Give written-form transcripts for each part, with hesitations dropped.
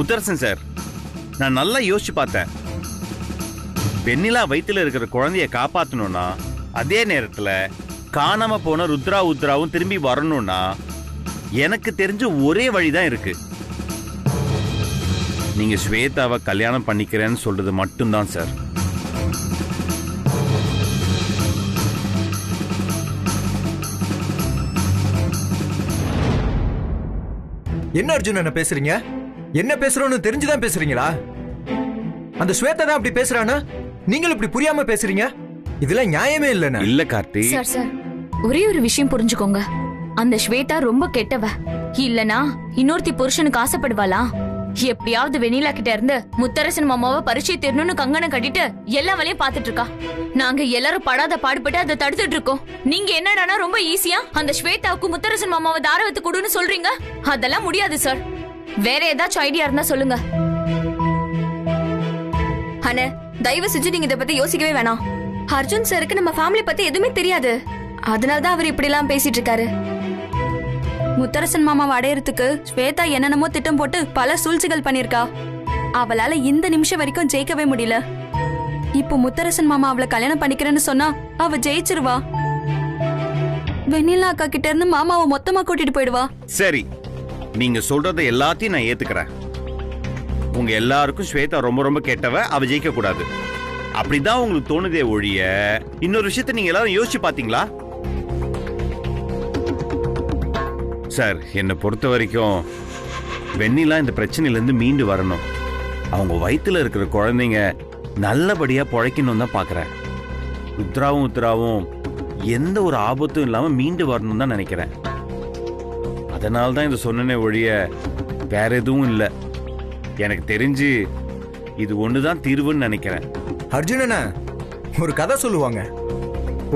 Mutharasan sir, நான் நல்லா யோசிச்சு பார்த்தேன். வெண்ணிலா வயித்துல இருக்கிற குழந்தைய காப்பாத்தணும்னா, அதே நேரத்துல காணாம போன உத்ராவும் திரும்பி வரணும்னா எனக்கு தெரிஞ்ச ஒரே வழிதான் இருக்கு. நீங்க ஸ்வேதாவை கல்யாணம் பண்ணிக்கிறேன்னு சொல்றது மட்டும்தான் சார். என்ன அர்ஜுன் என்ன பேசுறீங்க? என்ன பேசுறோன்னு தெரிஞ்சுதான் பேசுறீங்களா? அந்த ஸ்வேதா தான் அப்படி பேசுறானா? நீங்கள் இப்படி புரியாம பேசுறீங்க? இதெல்லாம் நியாயமே இல்லைன்னா. இல்ல கார்த்தி சார் சார், ஒரே ஒரு விஷயம் புரிஞ்சுக்கோங்க. அந்த ஸ்வேதா ரொம்ப கெட்டவ. இல்லனா இன்னொருத்தி புருஷனுக்கு ஆசைப்படுவாளா? எப்படியாவது வெண்ணிலா கிட்ட இருந்து முத்தரசன் மாமாவை பரிச்சை தேரணும்னு கங்கணம் கட்டிட்டு எல்லா வேலையும் பாத்துட்டு இருக்கா. நாங்க எல்லாரும் படாத பாடுபட்டு அதை தடுத்துட்டு இருக்கோம். நீங்க என்னடானா ரொம்ப ஈஸியா அந்த ஸ்வேதாவுக்கு முத்தரசன் மாமாவை தாரவத்து கொடுன்னு சொல்றீங்க. அதெல்லாம் முடியாது சார். வேற ஏதாச்சும் ஐடியா இருந்தா சொல்லுங்க. அண்ணே, தயவு செஞ்சு நீங்க இத பத்தி யோசிக்கவே வேணாம். அர்ஜுன் சாருக்கு நம்ம ஃபேமிலி பத்தி எதுவுமே தெரியாது. அதனாலதான் அவர் இப்படி எல்லாம் பேசிட்டு இருக்காரு. முத்தரசன் மாமாவை அடையறதுக்கு ஸ்வேதா என்னென்னமோ திட்டம் போட்டு பல சூழ்ச்சிகள் பண்ணிருக்கா. அவளால இந்த நிமிஷம் வரைக்கும் ஜெயிக்கவே முடியல. இப்போ முத்தரசன் மாமா அவளை கல்யாணம் பண்ணிக்கிறேன்னு சொன்னா அவ ஜெயிச்சிருவா. வெண்ணிலா அக்கா கிட்ட இருந்து மாமாவை மொத்தமா கூட்டிட்டு போயிடுவா. சரி, நீங்க சொல்றத எல்லாத்தையும் நான் ஏத்துக்கிறேன். உங்க எல்லாருக்கும் ஸ்வேதா ரொம்ப ரொம்ப கெட்டவ, அவ ஜெயிக்க கூடாது அப்படிதான் உங்களுக்கு தோணுதே ஒழிய இன்னொரு விஷயத்தை நீங்க எல்லாரும் யோசிச்சு பாத்தீங்களா? சார், என்னை பொறுத்த வரைக்கும் வெண்ணிலா இந்த பிரச்சனையிலேருந்து மீண்டு வரணும். அவங்க வயிற்றுல இருக்கிற குழந்தைங்க நல்லபடியா பொழைக்கணும் தான் பாக்குறேன். உத்ராவும் எந்த ஒரு ஆபத்தும் இல்லாம மீண்டு வரணும் தான் நினைக்கிறேன். அதனால தான் இதை சொன்னனே ஒழிய வேற எதுவும் இல்லை. எனக்கு தெரிஞ்சு இது ஒண்ணுதான் தீர்வுன்னு நினைக்கிறேன். அர்ஜுனனா ஒரு கதை சொல்லுவாங்க.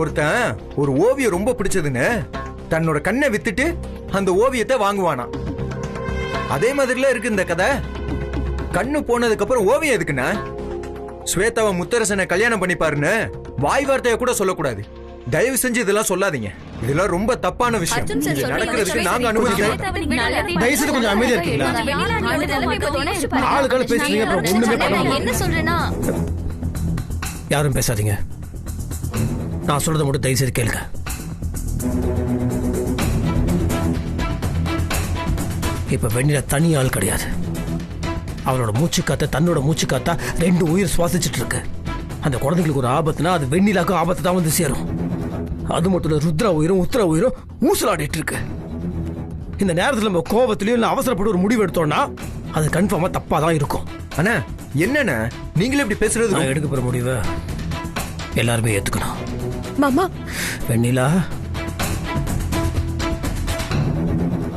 ஒருத்தன் ஒரு ஓவியம் ரொம்ப பிடிச்சதுன்னு தன்னோட கண்ணை வித்துட்டு அந்த ஓவியத்தை வாங்குவானா. அதே மாதிரில இருக்கு இந்த கதை. கண்ணு போனதுக்கு அப்புறம் ஓவியம் எதுக்குன்னா, ஸ்வேதாவை முத்தரசனை கல்யாணம் பண்ணிப்பாருன்னு வாய் வார்த்தைய கூட சொல்லக்கூடாது. தயவு செஞ்சு இதெல்லாம் சொல்லாதீங்க. இதெல்லாம் ரொம்ப தப்பான விஷயம். இது நடக்கிறதுக்கு நாங்க அனுமதிக்கிறோம். தயவு செய்து கொஞ்சம் அமைதியா இருக்கீங்களா? ஆளுக்கால பேசுறீங்க, அப்புறம் ஒண்ணுமே பண்ண முடியல. என்ன சொல்றேன்னா, யாரும் பேசாதீங்க. நான் சொல்றதை மட்டும் தயவு செய்து கேளுங்க. இப்ப வெண்ணிலா தனி ஆள் கிடையாது. அவளோட மூச்சு காத்த தன்னோட மூச்சு காத்தா 2 உயிர் சுவாசிச்சுட்டு இருக்கு. அந்த குழந்தைங்களுக்கு ஒரு ஆபத்துனா அது வெண்ணிலாக்கும் ஆபத்து தான் வந்து சேரும். அது மட்டும் இல்ல, ருத்ரா உயிரும் உத்தரா உயிரும் ஊசலாடிட்டு இருக்கு. இந்த நேரத்தில் நம்ம கோபத்திலயும் இல்ல அவசரப்பட்டு ஒரு முடிவு எடுத்தோம்னா அது கன்ஃபார்மா தப்பா தான் இருக்கும். அண்ணா என்னண்ணா நீங்களே இப்படி பேசுறது? நான் எடுக்க போற முடிவை எல்லாருமே ஏத்துக்கணும். மாமா, வெண்ணிலா,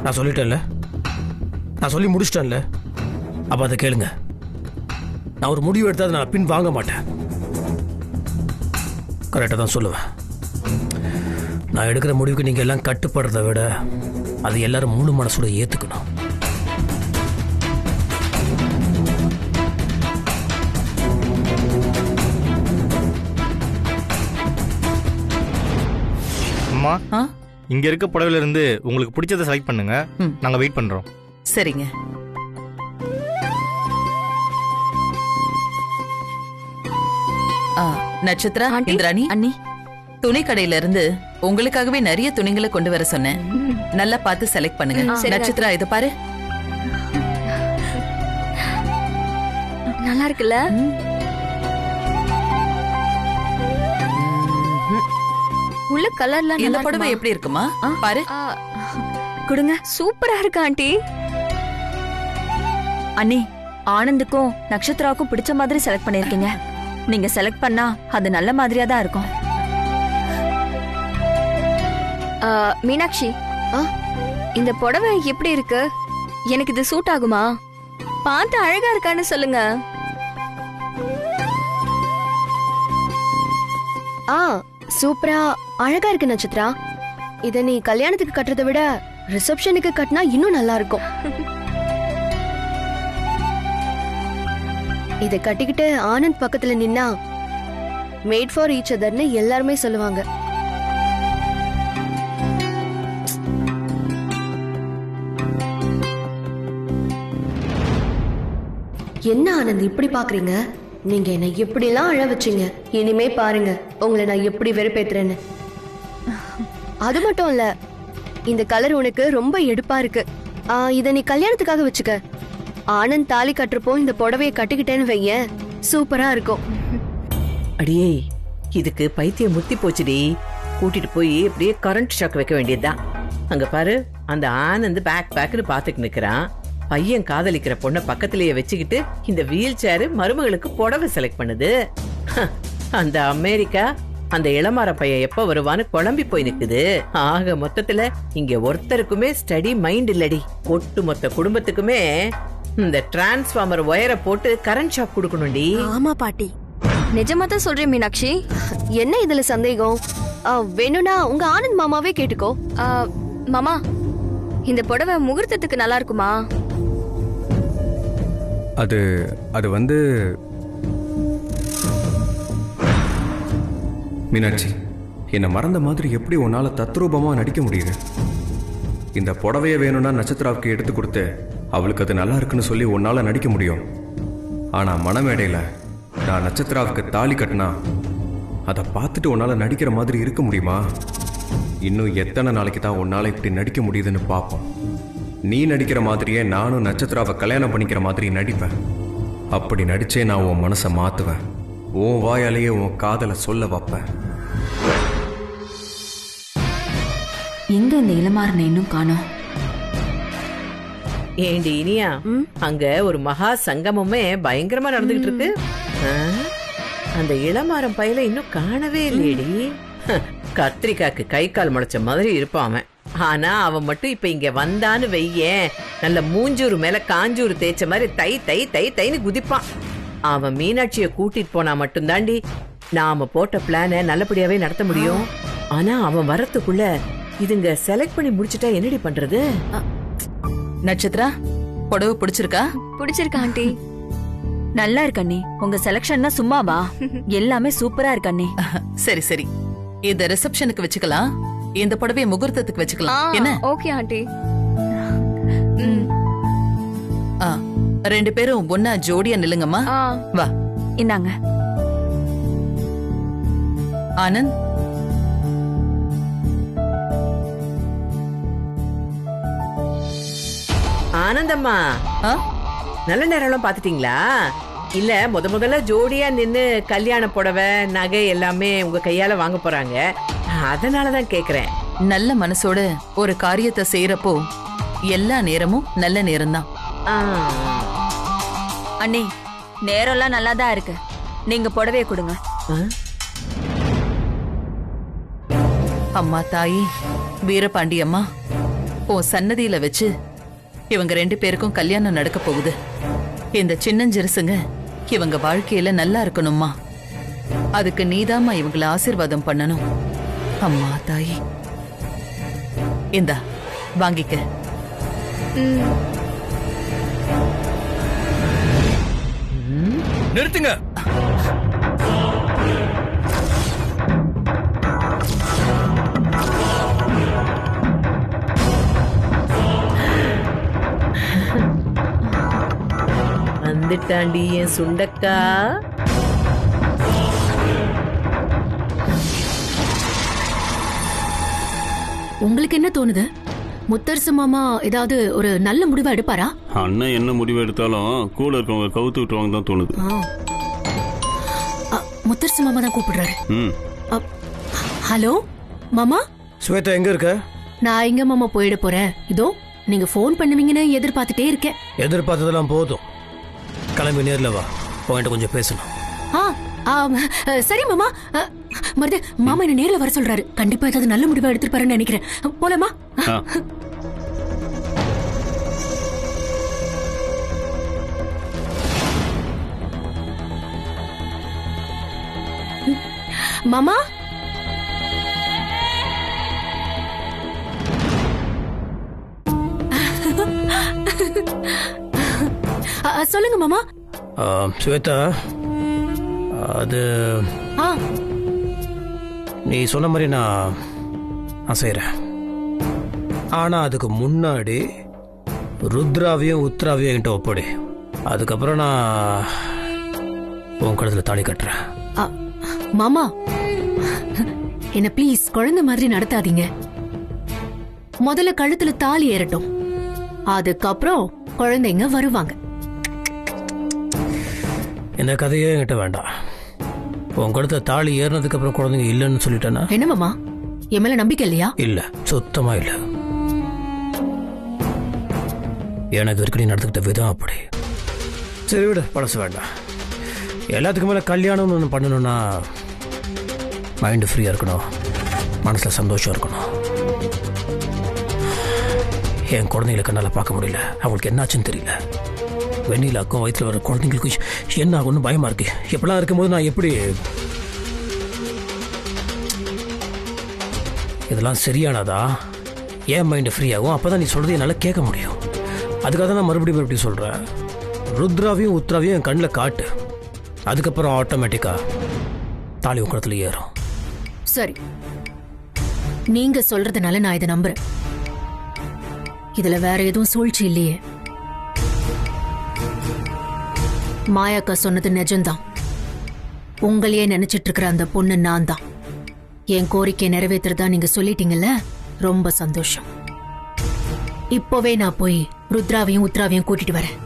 நான் சொல்லிட்டேன்ல, நான் சொல்லி முடிச்சிட்டேன்ல, அப்ப அதை கேளுங்க. நான் ஒரு முடிவு எடுத்தா நான் பின் வாங்க மாட்டேன். கரெக்டாக தான் சொல்லுவேன். நான் எடுக்கிற முடிவுக்கு நீங்க எல்லாம் கட்டுப்படுறத விட அது எல்லாரும் முழு மனசோட ஏத்துக்கணும். அம்மா, இங்க இருக்க புடவையில இருந்து உங்களுக்கு பிடிச்சதை செலக்ட் பண்ணுங்க. நாங்க வெயிட் பண்றோம். சரிங்க. நட்சத்திரா, இந்திராணி, அண்ணி, துணி கடையில இருந்து உங்களுக்காகவே நிறைய துணிகளை கொண்டு வர சொன்னேன். நல்லா பார்த்து செலக்ட் பண்ணுங்க. நட்சத்திரா, இத பாரு. நல்லா இருக்குல்ல? உள்ள கலர்ல இந்த புடவை எப்படி இருக்குமா? பாரு. கொடுங்க. சூப்பரா இருக்கு ஆண்டி. அண்ணி, ஆனந்துக்கும் நட்சத்திராவுக்கும் பிடிச்ச மாதிரி செலக்ட் பண்ணிருக்கீங்க. நீங்க செலக்ட் பண்ணா அது நல்ல மாதிரியா தான் இருக்கும். மீனாட்சி, இந்த புடவை எப்படி இருக்கு? எனக்கு இது சூட் ஆகுமா? பார்த்து அழகா இருக்கான்னு சொல்லுங்க. சூப்பரா அழகா இருக்கு நட்சத்திரா. இத நீ கல்யாணத்துக்கு கட்டுறதை விட ரிசப்ஷனுக்கு கட்டினா இன்னும் நல்லா இருக்கும். இத கட்டிக்கிட்டு ஆனந்த் பக்கத்துல நின்னா மேட் ஃபார் ஈச் அதர்னு எல்லாருமே சொல்லுவாங்க. என்ன ஆனந்த் இப்படி பாக்குறீங்க? நீங்க என்ன எப்படிலாம் அழ வச்சீங்க, இனிமே பாருங்க உங்களை நான் எப்படி வெறுப்பேத்துறேன்னு. அது மட்டும் இல்ல, இந்த கலர் உனக்கு ரொம்ப எடுப்பா இருக்கு. இத நீ கல்யாணத்துக்காக வச்சுக்க. ஆனந்த் தாலி கட்டுறப்போ இந்த புடவைய கட்டிக்கிட்டேன்னு வையேன், சூப்பரா இருக்கும். அடியே, இதுக்கு பைத்தியம் முத்தி போச்சுடி. கூட்டிட்டு போய் அப்படியே கரண்ட் ஷாக் வைக்க வேண்டியதுதான். அங்க பாரு, அந்த ஆனந்த் பேக்னு பாத்துட்டு நிக்கிறான். பையன் காதலிக்கிற பொண்ண பக்கத்திலேயே வச்சுக்கிட்டு இந்த வீல் சேர் மருமகளுக்கு புடவை செலக்ட் பண்ணுது. அந்த அமெரிக்கா அந்த இளமார பையன் எப்ப வருவான்னு குழம்பி போய் நிக்குது. ஆக மொத்தத்துல இங்க ஒருத்தருக்குமே ஸ்டடி மைண்ட் இல்லடி. ஒட்டு மொத்த குடும்பத்துக்குமே இந்த டிரான்ஸ்ஃபார்மர் ஒயரை போட்டு கரண்ட் ஷாக் கொடுக்கணும்டி. ஆமா பாட்டி, நிஜமா தான் சொல்றேன் மீனாட்சி. என்ன இதுல சந்தேகம்? வேணும்னா உங்க ஆனந்த் மாமாவே கேட்டுக்கோ. மாமா, இந்த புடவை முகூர்த்தத்துக்கு நல்லா இருக்குமா? அது வந்து மீனாட்சி, என்னை மறந்த மாதிரி எப்படி உன்னால தத்ரூபமா நடிக்க முடியுது? இந்த புடவைய வேணும்னா நட்சத்திராவுக்கு எடுத்து கொடுத்து அவளுக்கு அது நல்லா இருக்குன்னு சொல்லி உன்னால நடிக்க முடியும். ஆனா மனமேடையில நான் நட்சத்திராவுக்கு தாலி கட்டினா அதை பார்த்துட்டு உன்னால நடிக்கிற மாதிரி இருக்க முடியுமா? இன்னும் எத்தனை நாளைக்கு தான் உன்னால இப்படி நடிக்க முடியுதுன்னு பார்ப்போம். நீ நடிக்கிற மாதிரியே நானும் நட்சத்திராவை கல்யாணம் பண்ணிக்கிற மாதிரி நடிப்பேன். அப்படி நடிச்சே நான் உன் மனசை மாத்துவேன். உன் வாயாலேயே உன் காதலை சொல்ல வைப்பேன். எங்க இந்த இளமாறனை இன்னும் காணோம்? ஏண்டி இனியா, அங்க ஒரு மகா சங்கமமே பயங்கரமா நடந்துகிட்டு இருக்கு. அந்த இளமாரம் பையல இன்னும் காணவே இல்லையடி. கத்திரிக்காக்கு கை கால் முளைச்ச மாதிரி இருப்பான் அவன். ஆனா அவன் மட்டும் இப்ப இங்க வந்தான்னு வையேன், நல்ல மூஞ்சூறு மேல காஞ்சூறு தேய்ச்ச மாதிரி தை தை தை தைன்னு குதிப்பான். அவன் மீனாட்சிய கூட்டிட்டு போனா மட்டும்தாண்டி நாம போட்ட பிளான நல்லபடியாவே நடத்த முடியும். ஆனா அவன் வரத்துக்குள்ள இதுங்க செலக்ட் பண்ணி முடிச்சுட்டா என்னடி பண்றது? நட்சத்திரா, புடவை பிடிச்சிருக்கா? பிடிச்சிருக்கா ஆண்டி? நல்லா இருக்கு அண்ணி. உங்க செலக்ஷன்னா சும்மாவா? எல்லாமே சூப்பரா இருக்கு அண்ணி. சரி சரி, இந்த ரிசப்ஷனுக்கு வச்சுக்கலாம், இந்த புடவைய முகூர்த்தத்துக்கு வச்சுக்கலாம். என்ன? Okay aunty. ரெண்டு பேரும் ஒன்னா ஜோடியா நில்லுங்கம்மா. வா, இந்தாங்க. ஆனந்த், ஆனந்தம்மா, நல்ல நேரம் பாத்துட்டீங்களா? இல்ல முதல்ல ஜோடியா நின்னு கல்யாண புடவை நகை எல்லாமே உங்க கையால வாங்க போறாங்க, அதனாலதான் கேக்குறேன். நல்ல மனசோட ஒரு காரியத்தை செய்யறப்போ எல்லா நேரமும் நல்ல நேரம்தான். அண்ணி, நேரம்லாம் நல்லா தான் இருக்கு. நீங்க புடவைய கொடுங்க. அம்மா தாயி வீரபாண்டி அம்மா, உன் சன்னதியில வச்சு இவங்க ரெண்டு பேருக்கும் கல்யாணம் நடக்க போகுது. இந்த சின்னஞ்சிறுசுங்க இவங்க வாழ்க்கையில நல்லா இருக்கணும்மா. அதுக்கு நீதாம்மா இவங்களை ஆசீர்வாதம் பண்ணணும். அம்மா தாயி, இந்தா வாங்கிக்க. நிறுத்துங்க. வந்துட்டாண்டி என் சுண்டக்கா. உங்களுக்கு என்ன தோணுது? முத்தரசு மாமா ஏதாவது ஒரு நல்ல முடிவா எடுப்பாரா? அண்ணன் என்ன முடிவு எடுத்தாலும் கூட இருக்கவங்க கவுத்து விட்டுவாங்க தான் தோணுது. முத்தரசு மாமா தான் கூப்பிடுறாரு. ஹலோ மாமா. ஸ்வேதா எங்க இருக்க? நான் எங்க மாமா போயிட போறேன். இதோ நீங்க போன் பண்ணுவீங்கன்னு எதிர்பார்த்துட்டே இருக்கேன். எதிர்பார்த்ததெல்லாம் போதும், கிளம்பி நேர்ல வா, போயிட்டு கொஞ்சம் பேசணும். சரி மாமா. மருது மாமா என்ன நேர்ல வர சொல்றாரு. கண்டிப்பா ஏதாவது நல்ல முடிவா எடுத்துருப்பாருன்னு நினைக்கிறேன். போலாமா? மாமா, சொல்லுங்க மாமா. ஸ்வேதா, அது நீ சொன்ன மாதிரி நான் செய்கிறேன். ஆனால் அதுக்கு முன்னாடி ருத்ராவையும் உத்ராவையும் என்கிட்ட ஒப்படி. அதுக்கப்புறம் நான் உன் கழுத்தில் தாலி கட்டுறேன். மாமா என்ன ப்ளீஸ் குழந்தை மாதிரி நடத்தாதீங்க. முதல்ல கழுத்துல தாலி ஏறட்டும், அதுக்கப்புறம் குழந்தைங்க வருவாங்க. இந்த கதையே என்கிட்ட வேண்டாம். உன் கழுத்துல தாலி ஏறினதுக்கு அப்புறம் குழந்தைங்க இல்லைன்னு சொல்லிட்டேன்னா என்ன மாமா, என் மேல நம்பிக்கை இல்லையா? இல்ல, சுத்தமா இல்ல. எனக்கு வரைக்கும் நீ நடந்துக்கிட்ட விதம் அப்படி. சரி விட, பழசு வேண்டாம். எல்லாத்துக்கு மேலே கல்யாணம்னு ஒன்று பண்ணணும்னா மைண்டு ஃப்ரீயாக இருக்கணும், மனசில் சந்தோஷம் இருக்கணும். என் குழந்தைங்களுக்கு என்னால் பார்க்க முடியல. அவங்களுக்கு என்னாச்சுன்னு தெரியல. வெண்ணிலாக்கும் வயிற்றில் வர குழந்தைங்களுக்கு என்ன ஆகும்னு பயமாக இருக்கு. எப்படிலாம் இருக்கும்போது நான் எப்படி இதெல்லாம் சரியானதா? ஏன் மைண்டு ஃப்ரீ ஆகும்? அப்போ தான் நீ சொல்கிறது என்னால் கேட்க முடியும். அதுக்காக தான் நான் மறுபடியும் சொல்கிறேன். ருத்ராவையும் உத்ராவையும் என் கண்ணில் காட்டு, அதுக்கப்புறம் ஆட்டோமேட்டிக்காக தாலி உக்கடத்தில் ஏறும். சரி, நீங்க சொல்றதுனால நான் இதை நம்புறேன். இதுல வேற எதுவும் சூழ்ச்சி இல்லையே. மாயாக்கா சொன்னது நிஜம்தான். உங்களையே நினைச்சிட்டு இருக்கிற அந்த பொண்ணு நான் தான். என் கோரிக்கை நிறைவேற்றுறதா நீங்க சொல்லிட்டீங்கல்ல, ரொம்ப சந்தோஷம். இப்போவே நான் போய் ருத்ராவையும் உத்ராவையும் கூட்டிட்டு வரேன்.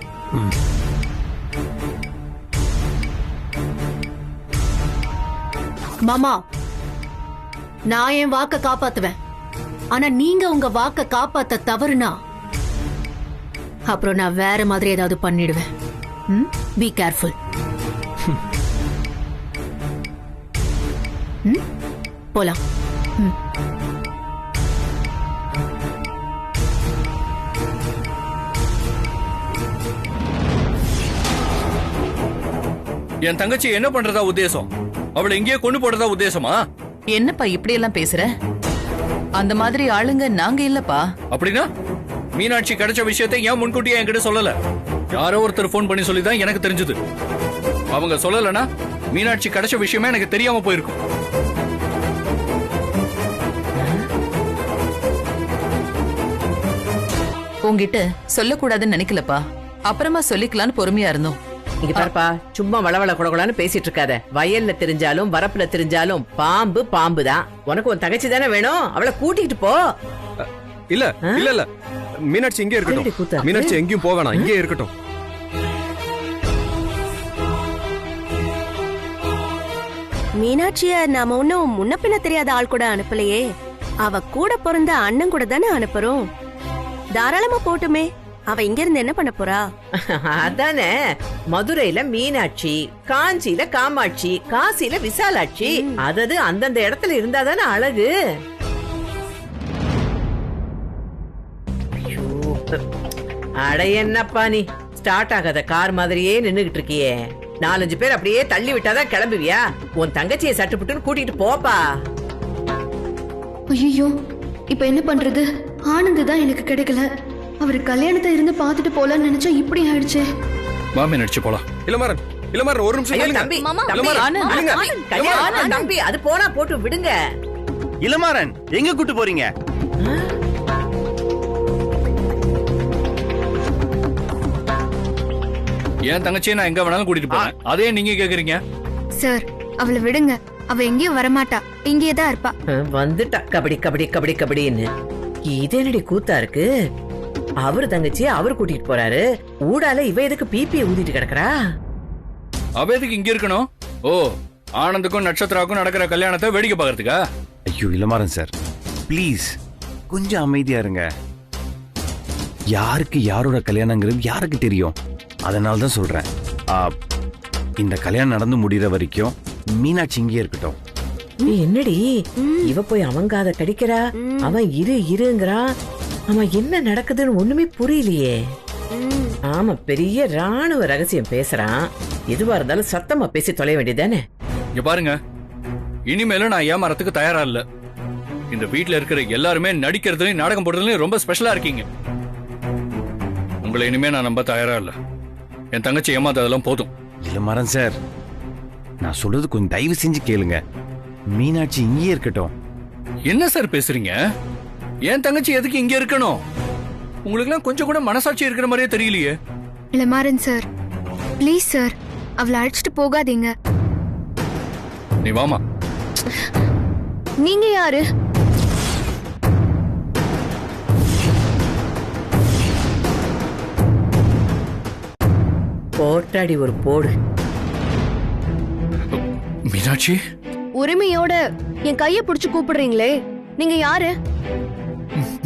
மாமா, நான் என் வாக்க காப்பாத்துவேன். ஆனா நீங்க உங்க வாக்க காப்பாத்த தவறுனா அப்புறம் நான் வேற மாதிரி ஏதாவது பண்ணிடுவேன். Be careful. போலாம். என் தங்கச்சி என்ன பண்றதா உத்தேசம்? அவளை இங்கேயே கொண்டு போடுறதா உத்தேசமா? என்னப்பா இப்படி எல்லாம் பேசுற? அந்த மாதிரி ஆளுங்க நாங்க இல்லப்பா. அப்படின்னா மீனாட்சி கிடைச்ச விஷயத்தை ஏன் முன்கூட்டியே என்கிட்ட சொல்லல? யாரோ ஒருத்தர் போன் பண்ணி சொல்லிதான் எனக்கு தெரிஞ்சது. அவங்க சொல்லலனா மீனாட்சி கிடைச்ச விஷயமே எனக்கு தெரியாம போயிருக்கும். உங்ககிட்ட சொல்லக்கூடாதுன்னு நினைக்கலப்பா, அப்புறமா சொல்லிக்கலான்னு பொறுமையா இருந்தோம். இங்க பாருப்பா, சும்மா வளவள குடகுடான்னு பேசிட்டு இருக்காத. வயல்ல தெரிஞ்சாலும் வரப்புல தெரிஞ்சாலும் பாம்பு பாம்பு தான். உனக்கு உன் தங்கச்சி தானே வேணும், அவளை கூட்டிட்டு போ. இல்ல இல்ல இல்ல, மீனாட்சி இங்கே இருக்கட்டும். மீனாட்சி எங்கேயும் போக வேணாம், இங்கே இருக்கட்டும். மீனாட்சிய நாம ஒன்னும் முன்ன பின்ன தெரியாத ஆள் கூட அனுப்பலையே. அவ கூட பிறந்த அண்ணன் கூட தானே அனுப்புறோம். தாராளமா போட்டுமே. அவ இங்க இருந்து என்ன பண்ண போறா? அதானே, மதுரையில மீனாட்சி, காஞ்சியில காமாட்சி, காசியில விசாலாட்சி. அதாவது அந்தந்த இடத்துல இருந்தா தானே அழகு. அட என்னப்பா நீ, ஸ்டார்ட் ஆகாத கார் மாதிரியே நின்னுகிட்டு இருக்கியே. 4-5 பேர் அப்படியே தள்ளி விட்டாதான் கிளம்புவியா? உன் தங்கச்சியை சட்டுப்புட்டுன்னு கூட்டிட்டு போப்பா. ஐயோ, இப்ப என்ன பண்றது? ஆனந்த் தான் எனக்கு கிடைக்கல. அவர் கல்யாணத்தை இருந்து பாத்துட்டு போலான்னு நினைச்சா இப்படி ஆயிடுச்சு. மாமி நடிச்சு போலாம். இளமாறன், இளமாறன் ஒரு நிமிஷம் ஐயோ, தம்பி, தம்பி, அது போனா போட்டு விடுங்க. இளமாறன், எங்க கூட்டு போறீங்க? என் தங்கச்சியை நான் எங்க வேணாலும் கூட்டிட்டு போறேன். அதே நீங்க கேக்குறீங்க? சார், அவளை விடுங்க. அவ எங்கேயும் வரமாட்டா, இங்கே தான் இருப்பா. வந்துட்டா கபடி கபடி கபடி கபடின்னு. இது என்னடி கூத்தா இருக்கு? அவரு தங்கச்சியை அவர் கூட்டிட்டு போறாரு, ஊடால இவ எதுக்கு பிபி ஊதிட்டு கிடக்குறா? அவ எதுக்கு இங்க இருக்கணும்? ஓ, ஆனந்துக்கும் நட்சத்திராவுக்கும் நடக்கிற கல்யாணத்தை வேடிக்கை பாக்குறதுக்கா? ஐயோ இளமாறன் சார், ப்ளீஸ் கொஞ்சம் அமைதியா இருங்க. யாருக்கு யாரோட கல்யாணங்கிறது யாருக்கு தெரியும்? அதனால தான் சொல்றேன், இந்த கல்யாணம் நடந்து முடிகிற வரைக்கும் மீனாட்சி இங்கே இருக்கட்டும். என்னடி இவ போய் அவங்காத கடிக்கிறா, அவன் இருங்கிறா. அவன் என்ன நடக்குதுன்னு ஒண்ணுமே புரியலையே. ஆமா, பெரிய ராணுவ ரகசியம் பேசுறான். எதுவா இருந்தாலும் சத்தமா பேசி தொலைய வேண்டியதானே. இங்க பாருங்க, இனிமேலும் நான் ஏமாறதுக்கு தயாரா இல்ல. இந்த வீட்டுல இருக்கிற எல்லாருமே நடிக்கிறதுலயும் நாடகம் போடுறதுலயும் ரொம்ப ஸ்பெஷலா இருக்கீங்க. உங்களை இனிமே நான் நம்ப தயாரா இல்ல. என் தங்கச்சி ஏமாத்ததெல்லாம் போதும். இளமாறன் சார், நான் சொல்றது கொஞ்சம் தயவு செஞ்சு கேளுங்க. மீனாட்சி இங்கே இருக்கட்டும். என்ன சார் பேசுறீங்க? என் தங்கச்சி எதுக்கு இங்க இருக்கணும்? உங்களுக்கு எல்லாம் கொஞ்சம் கூட மனசாட்சி இருக்கிற மாதிரியே தெரியலையே. இளமாறன் சார், ப்ளீஸ் சார், அவளை அழைச்சிட்டு போகாதீங்க. நீ வாமா. நீங்க யாரு? போட்டாடி ஒரு போடு. மீனாட்சி, உரிமையோட என் கைய பிடிச்சு கூப்பிடுறீங்களே, நீங்க யாரு?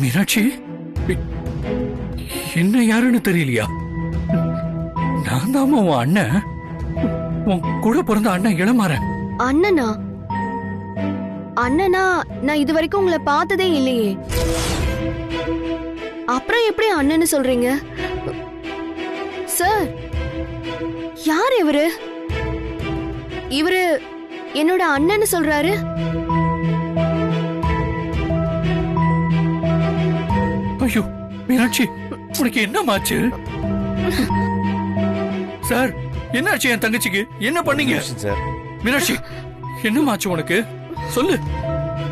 மீனாட்சி, என்ன யாருன்னு தெரியலையா? நான் தான் உன் அண்ணன், உன் கூட பிறந்த அண்ணன் இளமாறன். அண்ணனா? அண்ணனா? நான் இது வரைக்கும் உங்களை பார்த்ததே இல்லையே. அப்புறம் எப்படி அண்ணன்னு சொல்றீங்க? சார், யார் இவரு? இவரு என்னோட அண்ணன்னு சொல்றாரு. ஐயோ மீனாட்சி, உனக்கு என்னமாச்சு? சார், என்னாச்சு என் தங்கச்சிக்கு? என்ன பண்ணீங்க சார்? மீனாட்சி, என்னமாச்சு உனக்கு? சொல்லு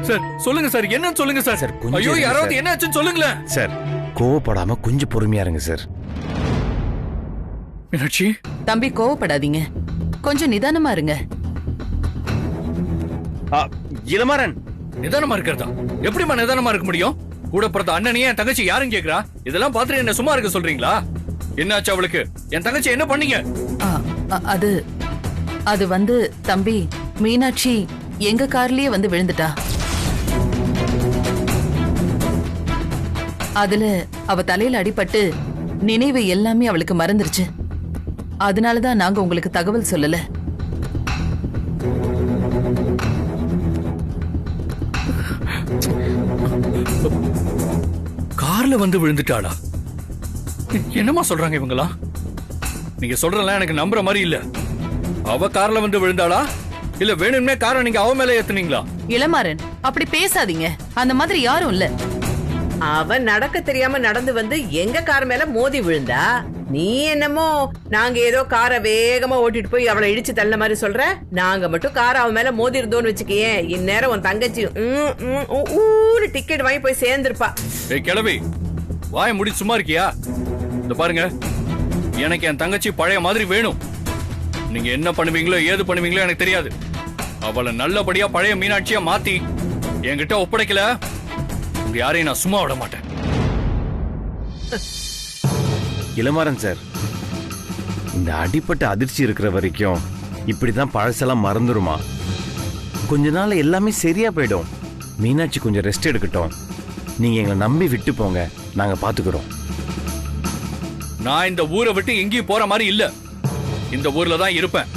சார், சொல்லுங்க சார், என்னன்னு சொல்லுங்க சார். ஐயோ, யாராவது என்னாச்சுன்னு சொல்லுங்களேன் சார். கோவப்படாம கொஞ்சம் பொறுமையா இருங்க சார். மீனாட்சி, தம்பி கோவப்படாதீங்க, கொஞ்சம் நிதானமா இருங்க. இளமாறன், நிதானமா இருக்கிறதா? எப்படிமா நிதானமா இருக்க முடியும்? கூட பிறந்த அண்ணனையே என் தங்கச்சி யாரும் கேக்குறா? இதெல்லாம் பார்த்துட்டு என்ன சும்மா இருக்க சொல்றீங்களா? என்னாச்சு அவளுக்கு? என் தங்கச்சி என்ன பண்ணீங்க? அது வந்து தம்பி, மீனாட்சி எங்க கார்லயே வந்து விழுந்துட்டா. அதுல அவ தலையில அடிபட்டு நினைவு எல்லாமே அவளுக்கு மறந்துருச்சு. அதனாலதான் நாங்க உங்களுக்கு தகவல் சொல்லல. கார்ல வந்து விழுந்துட்டாளா? என்னமா சொல்றாங்க இவங்களா? நீங்க சொல்றதெல்லாம் எனக்கு நம்புற மாதிரி இல்ல. அவ கார்ல வந்து விழுந்தாளா, இல்ல வேணும்னே காரை நீங்க அவ மேல ஏத்துனீங்களா? இளமாறன், அப்படி பேசாதீங்க. அந்த மாதிரி யாரும் இல்ல. அவன் நடக்க தெரியாம நடந்து வந்து எங்க கார் மேல மோதி விழுந்தா. நீ என்னமோ நாங்க ஏதோ காரை வேகமா ஓட்டிட்டு போய் அவளை இடிச்சு தள்ள மாதிரி சொல்ற. நாங்க மட்டும் காரை அவன் மேல மோதி இருந்தோன்னு வச்சுக்கேன், இந்நேரம் உன் தங்கச்சி டிக்கெட் வாங்கி போய் சேர்ந்திருப்பா. ஏய் கிழவி, வாய முடி சும்மா இருக்கியா? இந்த பாருங்க, எனக்கு என் தங்கச்சி பழைய மாதிரி வேணும். நீங்க என்ன பண்ணுவீங்களோ ஏது பண்ணுவீங்களோ எனக்கு தெரியாது. அவளை நல்லபடியா பழைய மீனாட்சியா மாத்தி என்கிட்ட ஒப்படைக்கல, உங்க யாரையும் நான் சும்மா விட மாட்டேன். இளமாறன் சார், இந்த அடிப்பட்ட அதிர்ச்சி இருக்கிற வரைக்கும் இப்படிதான் பழசெல்லாம் மறந்துருமா? கொஞ்ச நாள் எல்லாமே சரியா போயிடும். மீனாட்சி கொஞ்சம் ரெஸ்ட் எடுக்கட்டும். நீங்க எங்களை நம்பி விட்டு போங்க, நாங்க பாத்துக்கிறோம். நான் இந்த ஊரை விட்டு எங்கேயும் போற மாதிரி இல்ல. இந்த ஊர்ல தான் இருப்பேன்.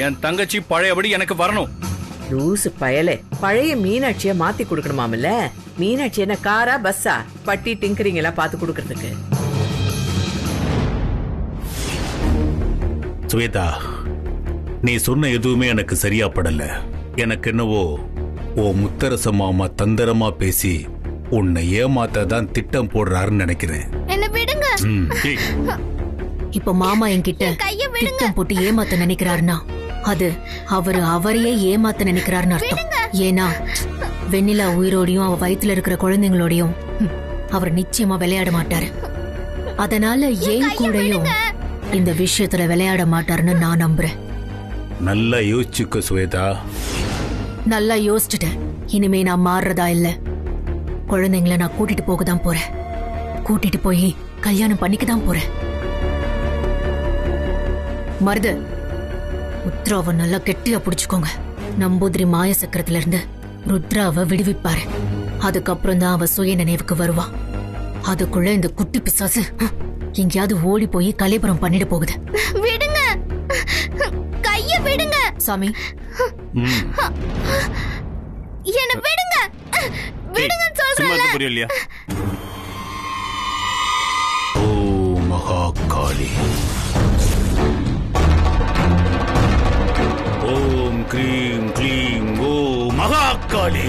என் தங்கச்சி பழையபடி எனக்கு வரணும். லூசு பயலே, பழைய மீனாட்சிய மாத்தி கொடுக்கணுமாமல்ல? மீனாட்சி என்ன காரா பஸ்ஸா? பட்டி டிங்கரிங் எல்லாம் பாத்து கொடுக்கறதுக்கு. சுவேதா, நீ சொன்ன எதுவுமே எனக்கு சரியா படல. எனக்கு என்னவோ ஓ முத்தரச மாமா தந்திரமா பேசி உன்னை ஏமாத்த தான் திட்டம் போடுறாருன்னு நினைக்கிறேன். என்ன விடுங்க. இப்ப மாமா என்கிட்ட திட்டம் போட்டு ஏமாத்த நினைக்கிறாருன்னா அது அவரையே ஏமாத்த நினைக்கிறாருன்னு அர்த்தம். ஏன்னா வெண்ணிலா உயிரோடையும் அவ வயித்துல இருக்கிற குழந்தைங்களோடையும் அவர் நிச்சயமா விளையாட மாட்டாரு. அதனால ஏன் கூடயும் இந்த விஷயத்துல விளையாட மாட்டாருன்னு நான் நம்புறேன். நல்லா யோசிச்சுக்க சுவேதா. நல்லா யோசிச்சுட்டேன். இனிமே நான் மாறுறதா இல்ல. குழந்தைங்கள நான் கூட்டிட்டு போக தான் போறேன். கூட்டிட்டு போய் கல்யாணம் பண்ணிக்க தான் போறேன். மருது, ருத்ராவை நல்லா கெட்டியா பிடிச்சுக்கோங்க. நம்பூதிரி மாய சக்கரத்துல இருந்து ருத்ராவை விடுவிப்பாரு. அதுக்கப்புறம் தான் அவ சுய நினைவுக்கு வருவா. அதுக்குள்ள இந்த குட்டி பிசாசு எங்கேயாவது ஓடி போய் கலைபுரம் பண்ணிட போகுது. விடுங்க, கைய விடுங்க. சாமி, என்ன விடுங்க. விடுங்க சொல்றேன். புரியலையா? ஓ மகாகாளி, ஓம் க்ரீம் க்ளீம் ஓ மகாகாளி.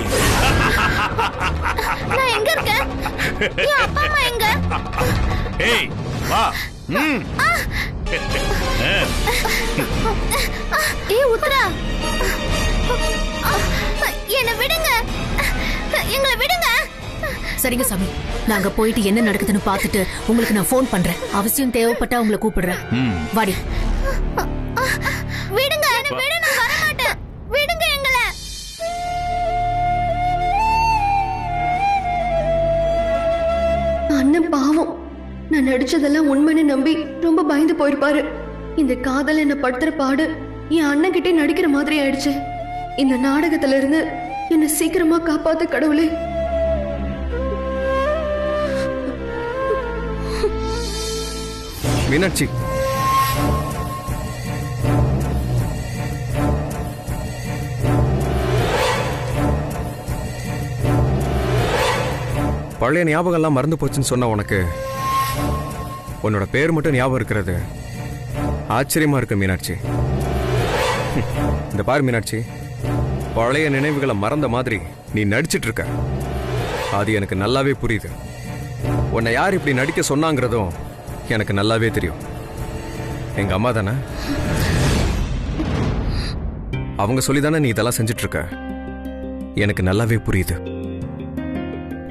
நான் எங்க இருக்கேன்? என் அப்பா அம்மா எங்க? ஏய் வா. உத்தரா, என்ன விடுங்க. எங்களை விடுங்க. சரிங்க சாமி, நாங்க போயிட்டு என்ன நடக்குதுன்னு பார்த்துட்டு உங்களுக்கு நான் ஃபோன் பண்றேன். அவசியம் தேவைப்பட்டா உங்களை கூப்பிடுறேன். வாடி. விடுங்க, என்ன விடு, நான் வர மாட்டேன். விடுங்க எங்களை. அண்ணன் பாவம், நான் நடிச்சதெல்லாம் உண்மைன்னு நம்பி ரொம்ப பயந்து போயிருப்பாரு. இந்த காதல் என்ன படுத்துற பாடு என் அண்ணன் கிட்டே நடிக்கிற மாதிரி ஆயிடுச்சு. இந்த நாடகத்துல இருந்து என்ன சீக்கிரமா காப்பாத்து கடவுளே. மீனாட்சி, பழைய ஞாபகம் எல்லாம் மறந்து போச்சுன்னு சொன்ன உனக்கு உன்னோட பேர் மட்டும் ஞாபகம் இருக்கிறது ஆச்சரியமா இருக்கு மீனாட்சி. இந்த பாரு மீனாட்சி, பழைய நினைவுகளை மறந்த மாதிரி நீ நடிச்சிட்டு இருக்க. அது எனக்கு நல்லாவே புரியுது. உன்னை யார் இப்படி நடிக்க சொன்னாங்கிறதும் எனக்கு நல்லாவே தெரியும். எங்க அம்மா தானே, அவங்க சொல்லிதானே நீ இதெல்லாம் செஞ்சிட்டு இருக்க. எனக்கு நல்லாவே புரியுது.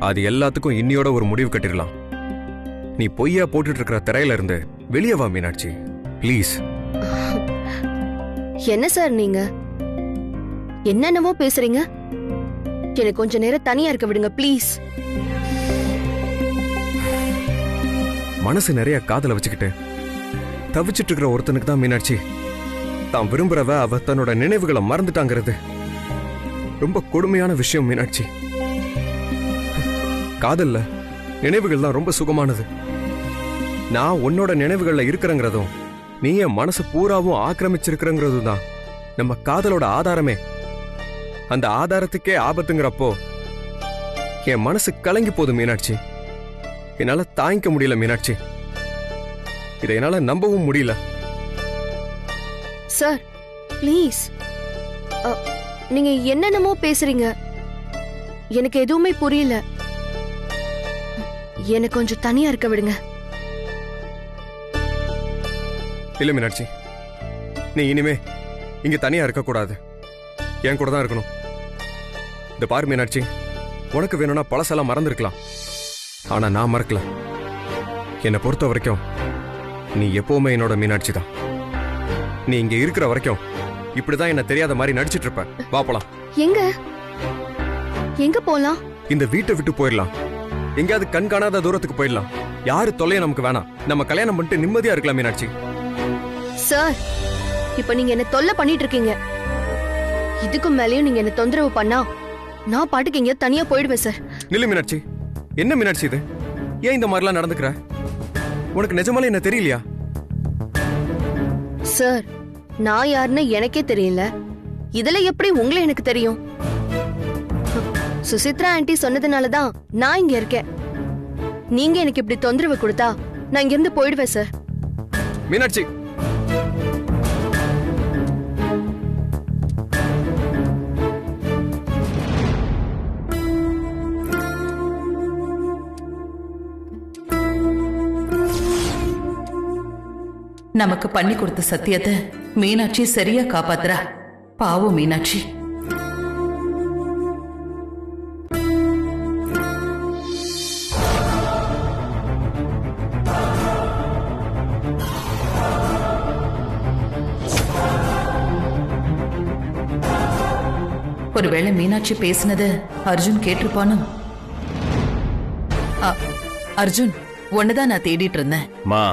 அது எல்லாத்துக்கும் இன்னியோட ஒரு முடிவு கட்டிடலாம். நீ பொய்யா போட்டுட்டு இருக்கிற திரையில இருந்து வெளியே வா மீனாட்சி, ப்ளீஸ். என்ன சார் நீங்க என்னென்னவோ பேசுறீங்க? எனக்கு கொஞ்ச நேரம் தனியா இருக்க விடுங்க ப்ளீஸ். மனசு நிறைய காதல வச்சுக்கிட்டு தவிச்சிட்டு இருக்கிற ஒருத்தனுக்கு தான் மீனாட்சி தான் விரும்புறவ அவ தன்னோட நினைவுகளை மறந்துட்டாங்கிறது ரொம்ப கொடுமையான விஷயம் மீனாட்சி. காதல்ல நினைவுகள் தான் ரொம்ப சுகமானது. நான் உன்னோட நினைவுகள்ல இருக்கிறங்கிறதும் நீ என் மனசு பூராவும் ஆக்கிரமிச்சிருக்கிறங்கிறதும் தான் நம்ம காதலோட ஆதாரமே. அந்த ஆதாரத்துக்கே ஆபத்துங்கிறப்போ என் மனசு கலங்கி போகுது மீனாட்சி. என்னால தாங்கிக்க முடியல மீனாட்சி. இதை என்னால நம்பவும் முடியல. சார் ப்ளீஸ், நீங்க என்னென்னமோ பேசுறீங்க, எனக்கு எதுவுமே புரியல. எனக்கு கொஞ்சம் தனியா இருக்க விடுங்க. இல்ல மீனாட்சி, நீ இனிமே இங்க தனியா இருக்க கூடாது, என் கூட தான் இருக்கணும். இந்த பாரு மீனாட்சி, உனக்கு வேணும்னா பழசெல்லாம் மறந்துருக்கலாம், ஆனா நான் மறக்கல. என்னை பொறுத்த வரைக்கும் நீ எப்பவுமே என்னோட மீனாட்சி தான். நீ இங்க இருக்கிற வரைக்கும் இப்படிதான் என்ன தெரியாத மாதிரி நடிச்சிட்டு இருப்ப. வா போலாம். எங்க எங்க போலாம்? இந்த வீட்டை விட்டு போயிடலாம். எங்கேயாவது கண் காணாத தூரத்துக்கு போயிடலாம். யாரு தொல்லையும் நமக்கு வேணாம். நம்ம கல்யாணம் பண்ணிட்டு நிம்மதியா இருக்கலாம் மீனாட்சி. சார், இப்ப நீங்க என்ன தொல்லை பண்ணிட்டு இருக்கீங்க. இதுக்கு மேலயும் நீங்க என்ன தொந்தரவு பண்ணா நான் பாட்டுக்கு எங்கேயாவது தனியா போயிடுவேன் சார். நில்லு மீனாட்சி. என்ன மீனாட்சி இது? ஏன் இந்த மாதிரிலாம் நடந்துக்கிற? உனக்கு நிஜமாலே என்ன தெரியலையா? சார், நான் யாருன்னு எனக்கே தெரியல, இதுல எப்படி உங்களை எனக்கு தெரியும்? சுசித்ரா ஆண்டி சொன்னதுனாலதான் நான் இங்க இருக்கேன். நீங்க எனக்கு இப்படி தொந்தரவு கொடுத்தா நான் இங்க இருந்து போயிடுவேன் சார். மீனாட்சி, நமக்கு பண்ணி கொடுத்த சத்தியத்தை மீனாட்சி சரியா காப்பாத்துறா. பாவம் மீனாட்சி. ஒருவேளை மீனாட்சி பேசினது அர்ஜுன் கேட்டிருப்பானோ? அர்ஜுன், ஒண்ணுதான் நான் தேடிட்டு இருந்தேன். மா,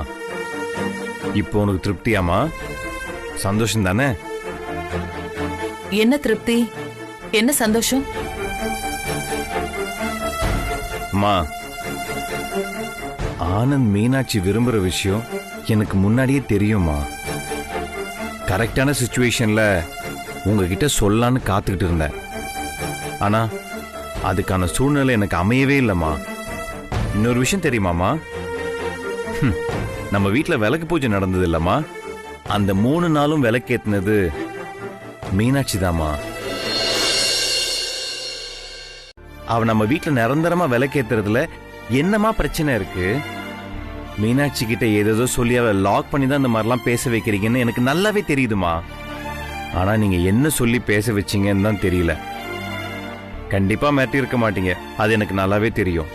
இப்போ உனக்கு திருப்தியாமா? சந்தோஷம் தானே? என்ன திருப்தி, என்ன சந்தோஷம்? மா, ஆனந்த் மீனாட்சி விரும்புற விஷயம் எனக்கு முன்னாடியே தெரியுமா. கரெக்டான சிச்சுவேஷன்ல உங்ககிட்ட சொல்லலான்னு காத்துக்கிட்டு இருந்தேன். ஆனா அதுக்கான சூழ்நிலை எனக்கு அமையவே இல்லைம்மா. இன்னொரு விஷயம் தெரியுமாமா, நம்ம வீட்டில் விளக்கு பூஜை நடந்தது இல்லம்மா, அந்த 3 நாளும் விளக்கேத்தினது மீனாட்சி தாமா. அவ நம்ம வீட்டில் நிரந்தரமா விளக்கேத்துறதுல என்னமா பிரச்சனை இருக்கு? மீனாட்சி கிட்ட ஏதேதோ சொல்லி அவ லாக் பண்ணி தான் இந்த மாதிரிலாம் பேச வைக்கிறீங்கன்னு எனக்கு நல்லாவே தெரியுதுமா. ஆனா நீங்க என்ன சொல்லி பேச வச்சீங்கன்னு தான் தெரியல. கண்டிப்பா மாட்டி இருக்க மாட்டீங்க, அது எனக்கு நல்லாவே தெரியும்.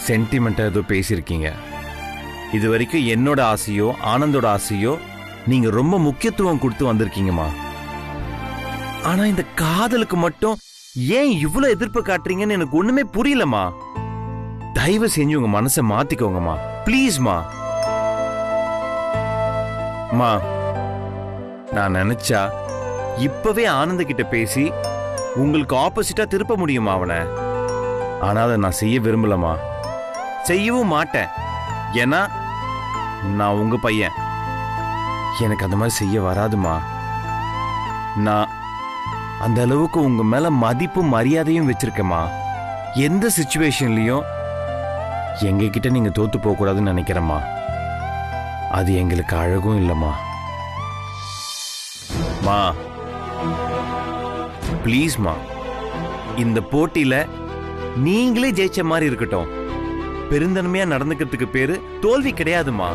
சென்டிமெண்டா ஏதோ பேசியிருக்கீங்க. இது வரைக்கும் என்னோட ஆசையோ ஆனந்தோட ஆசையோ நீங்க ரொம்ப முக்கியத்துவம் கொடுத்து வந்திருக்கீங்கம்மா. ஆனா இந்த காதலுக்கு மட்டும் ஏன் இவ்வளவு எதிர்ப்பு காட்டுறீங்கன்னு எனக்கு ஒண்ணுமே புரியலம்மா. தயவு செஞ்சு உங்க மனசை மாத்திக்கோங்கம்மா, ப்ளீஸ்மா. மா, நான் நினைச்சா இப்பவே ஆனந்த கிட்ட பேசி உங்களுக்கு ஆப்போசிட்டா திருப்ப முடியுமா அவனை? ஆனா அதை நான் செய்ய விரும்பலமா, செய்யவும் மாட்டேன். ஏன்னா நான் உங்க பையன், எனக்கு அந்த மாதிரி செய்ய வராதுமா. நான் அந்த அளவுக்கு உங்க மேல மதிப்பும் மரியாதையும் வச்சிருக்கேம்மா. எந்த சிச்சுவேஷன்லயும் எங்க கிட்ட நீங்க தோத்து போக கூடாதுன்னு நினைக்கிறேம்மா. அது எங்களுக்கு அழகும் இல்லம்மா. மா ப்ளீஸ்மா, இந்த போட்டியில நீங்களே ஜெயிச்ச மாதிரி இருக்கட்டும். பெருந்தன்மையா நடந்துக்கிறதுக்கு பேரு தோல்வி கிடையாதுமா.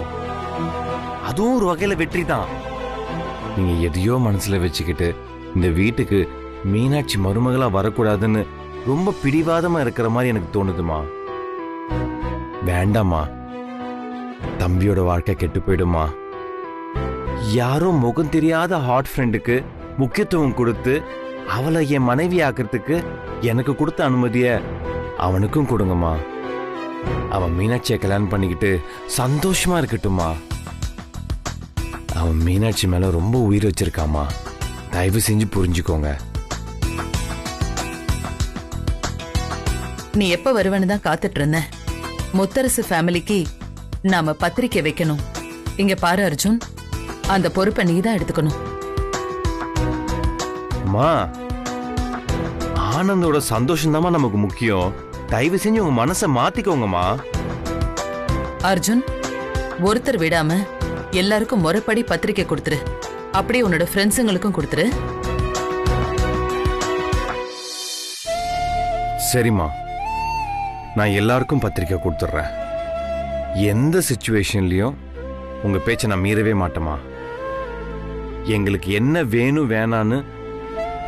அதுவும் ஒரு வகையில வெற்றி தான். நீங்க எதையோ மனசுல வச்சுக்கிட்டு இந்த வீட்டுக்கு மீனாட்சி மருமகளா வரக்கூடாதுன்னு ரொம்ப பிடிவாதமா இருக்கிற மாதிரி எனக்கு தோணுதுமா. வேண்டாமா, தம்பியோட வாழ்க்கை கெட்டு போயிடுமா. யாரோ முகம் தெரியாத ஹாட் ஃப்ரெண்டுக்கு முக்கியத்துவம் கொடுத்து அவளை என் மனைவி ஆக்கிறதுக்கு எனக்கு கொடுத்த அனுமதிய அவனுக்கும் கொடுங்கம்மா. அவன் மீனாட்சியை கல்யாணம் பண்ணிக்கிட்டு சந்தோஷமா இருக்கட்டுமா. அவன் மீனாட்சி மேல ரொம்ப உயிர் வச்சிருக்காமா. தயவு செஞ்சு புரிஞ்சுக்கோங்க. நீ எப்ப வருவன்னு தான் காத்துட்டு இருந்த. முத்தரசு ஃபேமிலிக்கு நாம பத்திரிக்கை வைக்கணும். இங்க பாரு அர்ஜுன், அந்த பொறுப்பை நீ தான் எடுத்துக்கணும். மா, ஆனந்தோட சந்தோஷம் தான் நமக்கு முக்கியம். தயவு செஞ்சு உங்க மனசை மாத்திக்கோங்கம்மா. அர்ஜுன், ஒருத்தர் விடாம எல்லாருக்கும் முறைப்படி பத்திரிக்கை கொடுத்துரு. அப்படியே உன்னோட ஃப்ரெண்ட்ஸுங்களுக்கும் கொடுத்துரு. சரிம்மா, நான் எல்லாருக்கும் பத்திரிக்கை கொடுத்துட்றேன். எந்த சிச்சுவேஷன்லயும் உங்க பேச்சை நான் மீறவே மாட்டேமா. எங்களுக்கு என்ன வேணும் வேணான்னு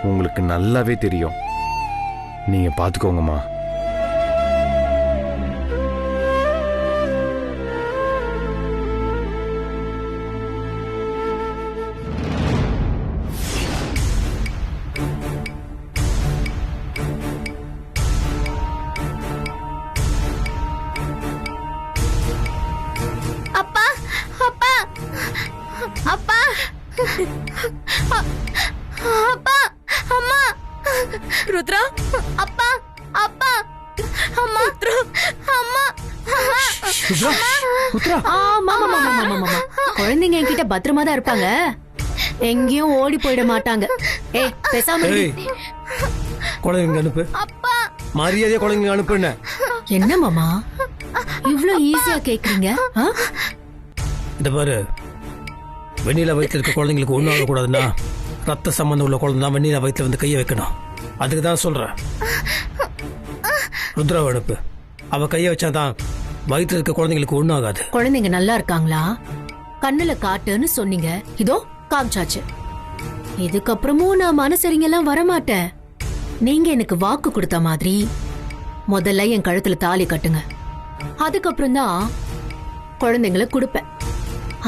உங்களுக்கு நல்லாவே தெரியும். நீங்க பாத்துக்கோங்கம்மா. அப்பா அப்பா அப்பா அப்பா அம்மா ருத்ரா, அப்பா அப்பா அம்மா அம்மா குழந்தைங்க என்கிட்ட பத்திரமா தான் இருப்பாங்க, எங்கேயும் ஓடி போயிட மாட்டாங்க. ஏய் பேசாம இரு. குழந்தைங்க அனுப்பு, மரியாதையா குழந்தைங்க அனுப்புன. என்ன மாமா இவ்ளோ ஈஸியா கேக்குறீங்க? இந்த பாரு, வெண்ணிலா வயிற்றுல இருக்க குழந்தைங்களுக்கு ஒன்றும் ஆகக்கூடாதுன்னா ரத்த சம்பந்தம் உள்ள குழந்தை தான் வெண்ணிலா வயிற்றுல வந்து கையை வைக்கணும். அதுக்கு தான் சொல்றேன். ருத்ராவை அனுப்பு. அவ கையை வச்சாதான் வயிற்றுல இருக்க குழந்தைங்களுக்கு ஒன்றும் ஆகாது. குழந்தைங்க நல்லா இருக்காங்களா? கண்ணுல காட்டுன்னு சொன்னீங்க, இதோ காமிச்சாச்சு. இதுக்கப்புறமும் நான் மனசரிங்கெல்லாம் வரமாட்டேன். நீங்க எனக்கு வாக்கு கொடுத்த மாதிரி முதல்ல என் கழுத்துல தாலி கட்டுங்க, அதுக்கப்புறம் தான் குழந்தைங்களை கொடுப்பேன்.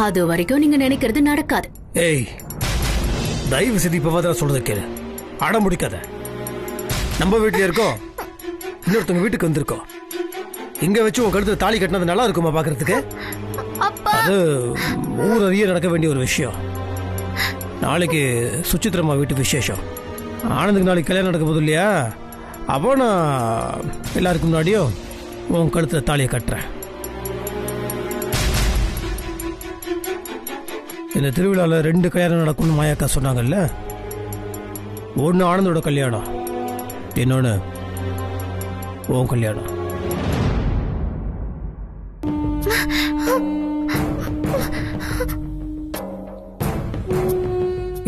அது வரைக்கும் நீங்க நினைக்கிறது நடக்காது. ஏய், தயவு செய்து இப்ப சொல்றத கேளு, அட முடிக்காத. நம்ம வீட்டுல இருக்கோம், இன்னொருத்தவங்க வீட்டுக்கு வந்திருக்கோம். இங்க வச்சு உன் கழுத்துல தாலி கட்டினது நல்லா இருக்குமா பாக்குறதுக்கு? அது ஊர் அறிய நடக்க வேண்டிய ஒரு விஷயம். நாளைக்கு சுச்சித்திரமா வீட்டு விசேஷம். ஆனந்துக்கு நாளைக்கு கல்யாணம் நடக்க போகுது இல்லையா? அப்போ நான் எல்லாருக்கும் முன்னாடியும் உன் கழுத்துல தாலியை கட்டுறேன். இந்த திருவிழாவில் 2 கல்யாணம் நடக்கும்னு மாயாக்கா சொன்னாங்கல்ல. ஒன்று ஆனந்தோட கல்யாணம், இன்னொன்று உன் கல்யாணம்.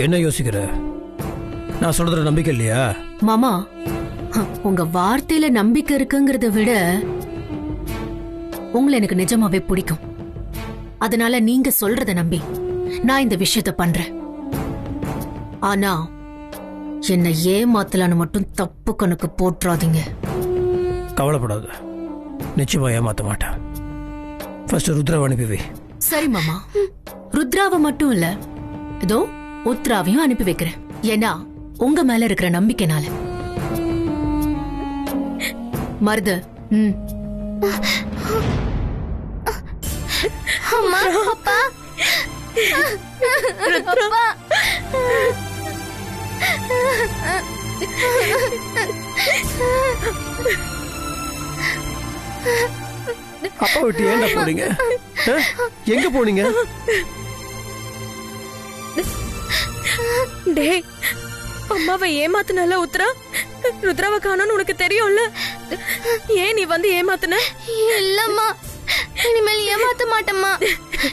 என்ன யோசிக்கிற? நான் சொல்றதுல நம்பிக்கை இல்லையா? மாமா, உங்க வார்த்தையில நம்பிக்கை இருக்குங்கிறத விட உங்களை எனக்கு நிஜமாவே பிடிக்கும். அதனால நீங்க சொல்றத நம்பி நான் இந்த விஷயத்த பண்றேன். ஆனா என்ன ஏமாத்தலான்னு மட்டும் தப்பு கணக்கு போட்டுறாதீங்க. கவலைப்படாத, நிச்சயமா ஏமாத்த மாட்டேன். ஃபர்ஸ்ட் ருத்ராவை அனுப்பி வை. சரி மாமா, ருத்ராவை மட்டும் இல்ல, இதோ உத்ராவையும் அனுப்பி வைக்கிறேன். ஏன்னா உங்க மேல இருக்கிற நம்பிக்கைனால. மருது, அம்மா, அப்பா, ருத்ரா. அப்பா விட்டு ஏன்டா போறீங்க? எங்க போனீங்க? டேய், அம்மாவை ஏமாத்துனல உத்ரா. ருத்ராவை காணோன்னு உனக்கு தெரியும்ல, ஏன் நீ வந்து ஏமாத்துன? இல்லம்மா, இனிமேல் ஏமாத்த மாட்டேம்மா,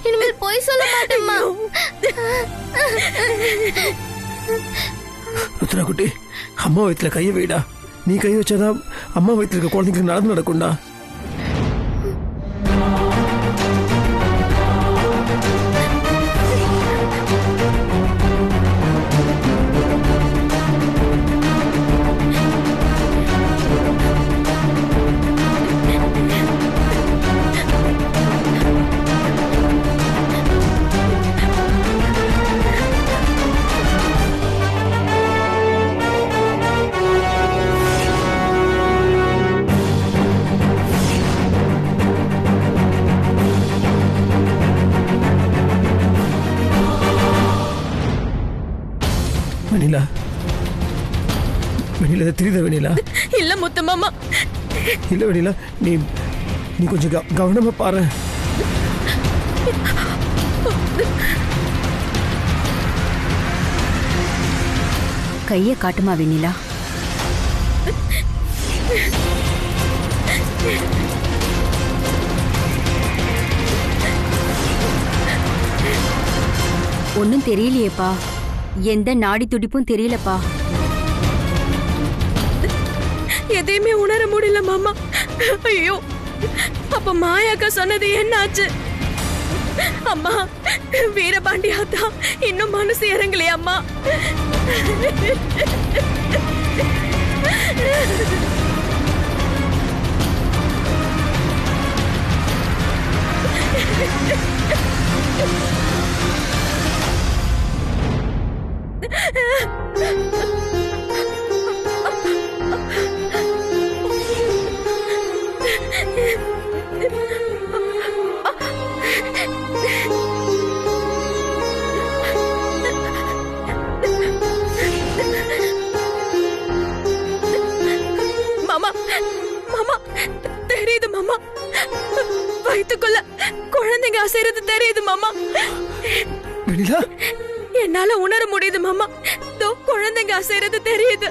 இனிமேல் போய் சொல்ல மாட்டேம்மா. ருத்ரா குட்டி, அம்மா வயிற்றுல கையை வைடா. நீ கை வச்சாதான் அம்மா வயிற்றுல இருக்க குழந்தைங்களுக்கு நடந்து நடக்கும்டா. வெண்ணிலா, வெண்ணிலா தெரியுதா வெண்ணிலா? இல்ல முத்து மாமா. இல்ல வெண்ணிலா, நீ நீ கொஞ்சம் கவனமா பாரு. கைய காட்டுமா வெண்ணிலா? ஒன்னும் தெரியலையேப்பா, எந்த நாடி துடிப்பும் தெரியலப்பா. எதையுமே உணர முடியல மாமா. ஐயோ, அப்ப மாயாக்கா சொன்னது என்னாச்சு? அம்மா, வீரபாண்டி ஆத்தா இன்னும் மனசு இறங்கலையா அம்மா? மாமா, மாமா, தெரியுது மாமா, வயிற்றுக்குள்ள குழந்தைங்க அசைறது தெரியுது மாமா. வெண்ணிலா, என்னால உணர முடியுது மாமா. தோ குழந்தைங்க அசைறது தெரியுது.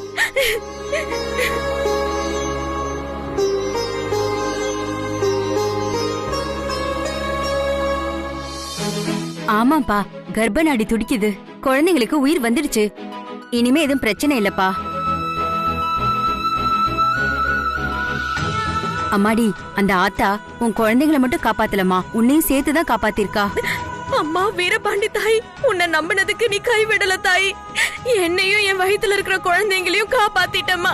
ஆமாப்பா, கர்ப்ப நாடி துடிக்குது. குழந்தைங்களுக்கு உயிர் வந்துடுச்சு. இனிமே எதுவும் பிரச்சனை இல்லப்பா. அம்மாடி, அந்த ஆத்தா உன் குழந்தைங்களை மட்டும் காப்பாத்தலமா, உன்னையும் சேர்த்துதான் காப்பாத்திருக்கா. அம்மா வீரபாண்டி தாய், உன்னை நம்பினதுக்கு நீ கைவிடல தாய். என்னையும் என் வயித்துல இருக்கிற குழந்தைங்களையும் காப்பாத்திட்டம்மா.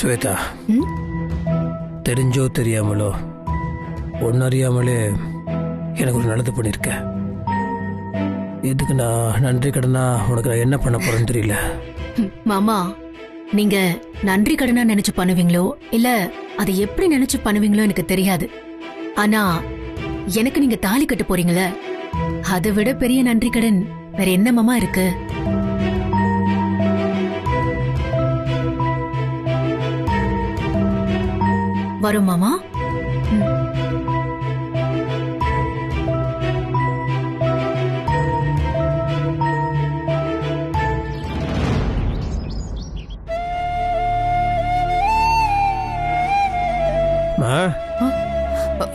ஸ்வேதா, தெரிஞ்சோ தெரியாமலோ ஒன்னறியாமலே எனக்கு ஒரு நல்லது பண்ணியிருக்க. இதுக்கு நான் நன்றி கடனா உனக்கு நான் என்ன பண்ண போறேன்னு தெரியல. மாமா, நீங்க நன்றி கடனா நினைச்சு பண்ணுவீங்களோ இல்ல அதை எப்படி நினைச்சு பண்ணுவீங்களோ எனக்கு தெரியாது. ஆனா எனக்கு நீங்க தாலி கட்ட போறீங்கள, அதை விட பெரிய நன்றி கடன் வேற என்ன மாமா இருக்கு? வரும் மாமா.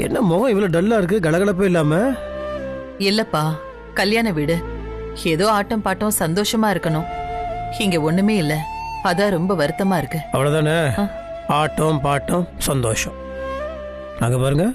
என்ன முகம் இவ்வளவு டல்லா இருக்கு, கலகலப்பே இல்லாம? இல்லப்பா, கல்யாண வீடு, ஏதோ ஆட்டம் பாட்டம் சந்தோஷமா இருக்கணும். இங்க ஒண்ணுமே இல்ல. அதான் ரொம்ப வருத்தமா இருக்கு. அவ்வளவுதானே? ஆட்டம் பாட்டம் சந்தோஷம். நாங்க பாருங்க